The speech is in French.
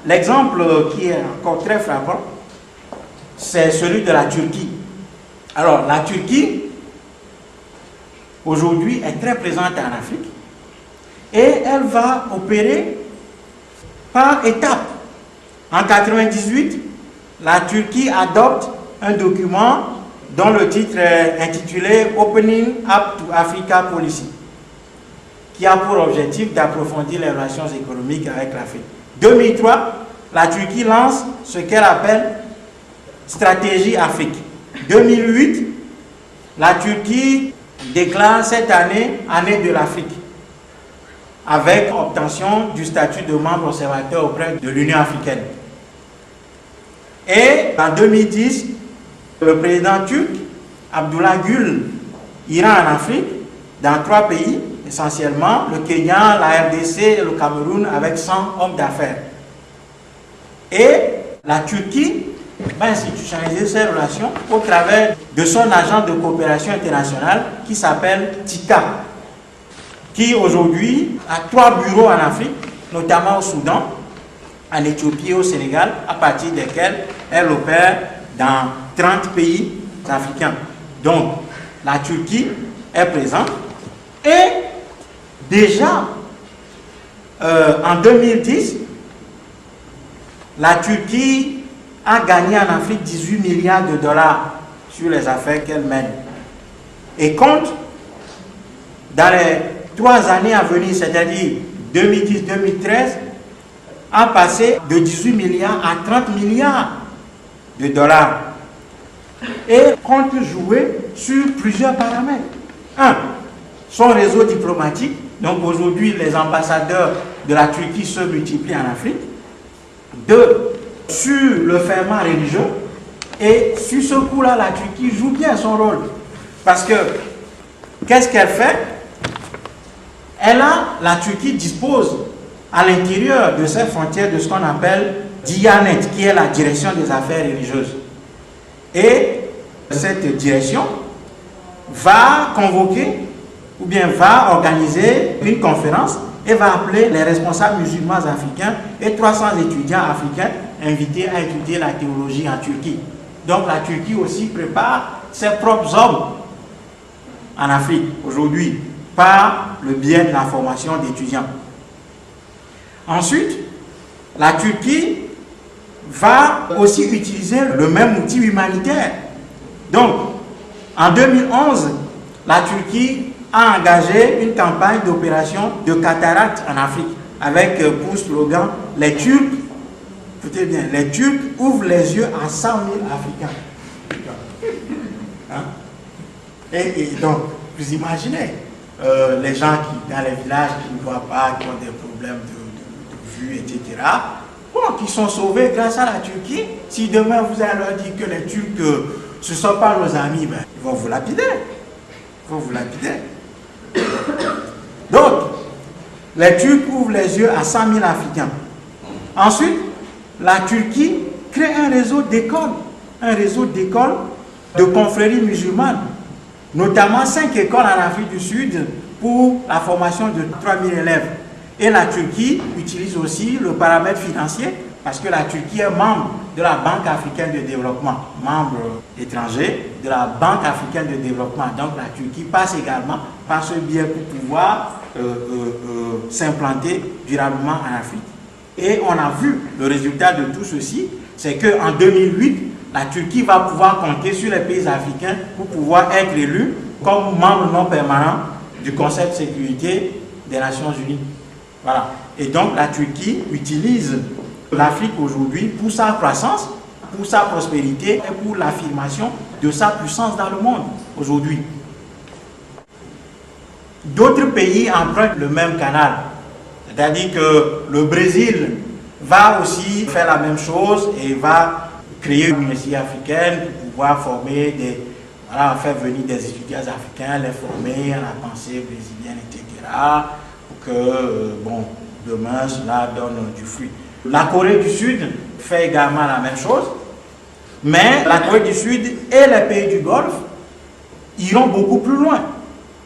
L'exemple qui est encore très frappant, c'est celui de la Turquie. Alors, la Turquie, aujourd'hui, est très présente en Afrique et elle va opérer par étapes. En 1998, la Turquie adopte un document dont le titre est intitulé Opening Up to Africa Policy, qui a pour objectif d'approfondir les relations économiques avec l'Afrique. 2003, la Turquie lance ce qu'elle appelle Stratégie Afrique. 2008, la Turquie déclare cette année Année de l'Afrique, avec obtention du statut de membre observateur auprès de l'Union africaine. Et en 2010, le président turc, Abdullah Gül, ira en Afrique, dans 3 pays, essentiellement le Kenya, la RDC et le Cameroun, avec 100 hommes d'affaires. Et la Turquie va institutionnaliser ses relations au travers de son agent de coopération internationale qui s'appelle TICA, qui aujourd'hui a 3 bureaux en Afrique, notamment au Soudan, en Éthiopie et au Sénégal, à partir desquels elle opère dans 30 pays africains. Donc, la Turquie est présente. Et déjà, en 2010, la Turquie a gagné en Afrique 18 milliards de dollars sur les affaires qu'elle mène. Et compte, dans les 3 années à venir, c'est-à-dire 2010-2013, a passé de 18 milliards à 30 milliards de dollars. Et compte jouer sur plusieurs paramètres. 1. Son réseau diplomatique. Donc aujourd'hui, les ambassadeurs de la Turquie se multiplient en Afrique. 2. Sur le ferment religieux. Et sur ce coup-là, la Turquie joue bien son rôle. Parce que, qu'est-ce qu'elle fait? La Turquie dispose à l'intérieur de ses frontières de ce qu'on appelle Diyanet, qui est la direction des affaires religieuses. Et cette direction va convoquer ou bien va organiser une conférence et va appeler les responsables musulmans africains et 300 étudiants africains invités à étudier la théologie en Turquie. Donc la Turquie aussi prépare ses propres hommes en Afrique aujourd'hui par le biais de la formation d'étudiants. Ensuite, la Turquie va aussi utiliser le même outil humanitaire. Donc, en 2011, la Turquie a engagé une campagne d'opération de cataracte en Afrique avec pour slogan « Les Turcs, écoutez bien, les Turcs ouvrent les yeux à 100 000 Africains. » Hein? Et donc, vous imaginez les gens qui, dans les villages qui ne voient pas, qui ont des problèmes de vue, etc., bon, qui sont sauvés grâce à la Turquie. Si demain vous allez leur dire que les Turcs, ce ne sont pas nos amis, ben, ils vont vous lapider. Ils vont vous lapider. Donc, les Turcs ouvrent les yeux à 100 000 Africains. Ensuite, la Turquie crée un réseau d'écoles de confréries musulmanes, notamment 5 écoles en Afrique du Sud pour la formation de 3000 élèves. Et la Turquie utilise aussi le paramètre financier parce que la Turquie est membre de la Banque africaine de développement, membre étranger de la Banque africaine de développement. Donc la Turquie passe également par ce biais pour pouvoir s'implanter durablement en Afrique. Et on a vu le résultat de tout ceci, c'est qu'en 2008, la Turquie va pouvoir compter sur les pays africains pour pouvoir être élu comme membre non permanent du Conseil de sécurité des Nations Unies. Voilà. Et donc la Turquie utilise l'Afrique aujourd'hui pour sa croissance, pour sa prospérité et pour l'affirmation de sa puissance dans le monde aujourd'hui. D'autres pays empruntent le même canal. C'est-à-dire que le Brésil va aussi faire la même chose et va créer une université africaine pour pouvoir former faire venir des étudiants africains, les former à la pensée brésilienne, etc. Pour que, demain, cela donne du fruit. La Corée du Sud fait également la même chose, mais la Corée du Sud et les pays du Golfe iront beaucoup plus loin.